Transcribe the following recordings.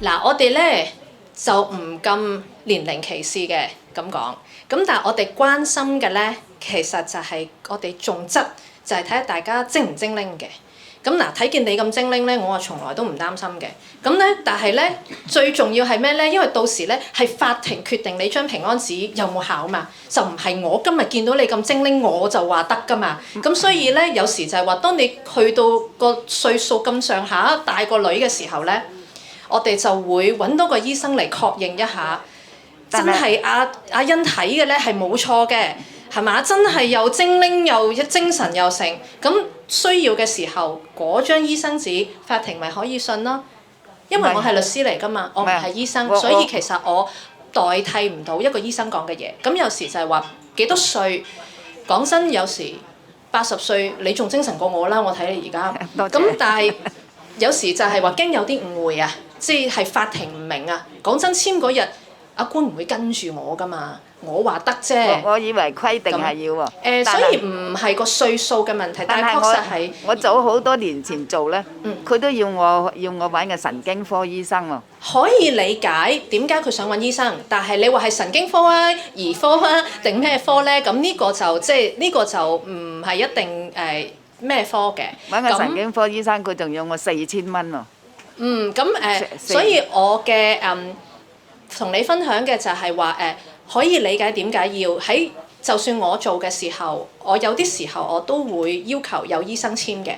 嗱，我哋咧就唔咁年齡歧視嘅咁講，咁但係我哋關心嘅咧，其實就係我哋重質，就係睇下大家精唔精靈嘅。咁嗱，睇見你咁精靈咧，我從來都唔擔心嘅。咁咧，但係咧最重要係咩咧？因為到時咧係法庭決定你張平安紙有冇效嘛，就唔係我今日見到你咁精靈我就話得㗎嘛。咁所以咧，有時就係話，當你去到個歲數咁上下大個女嘅時候咧，我哋就會揾多個醫生嚟確認一下，真係阿欣睇嘅咧係冇錯嘅。係嘛？真係又精靈又精神又成，咁需要嘅時候，嗰張醫生紙，法庭咪可以信咯。因為我係律師嚟㗎嘛，我唔係醫生，所以其實我代替唔到一個醫生講嘅嘢。咁有時就係話幾多歲，講真有時80歲你仲精神過我啦，我睇你而家。咁但係有時就係話驚有啲誤會啊，即係法庭唔明啊。講真簽嗰日，阿官唔會跟住我㗎嘛。我話得啫，我以為規定係要喎。所以唔係個歲數嘅問題，但係確實係。我早好多年前做咧，佢都要我揾個神經科醫生喎。可以理解點解佢想揾醫生，但係你話係神經科啊、兒科啊定咩科咧？咁呢個就即係呢個就唔係一定咩科嘅。揾個神經科醫生，佢仲要我4000蚊喎。咁所以我嘅同你分享嘅就係話可以理解點解要喺，就算我做嘅時候，我有啲時候我都會要求有醫生簽嘅。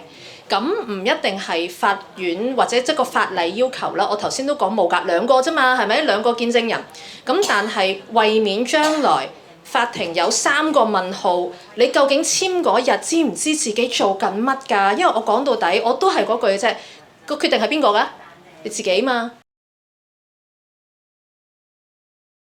咁唔一定係法院或者即係個法例要求啦。我頭先都講冇㗎，兩個啫嘛，係咪2個見證人？咁但係為免將來法庭有3個問號，你究竟簽嗰日知唔知自己做緊乜㗎？因為我講到底我都係嗰句啫，個決定係邊個㗎？你自己嘛。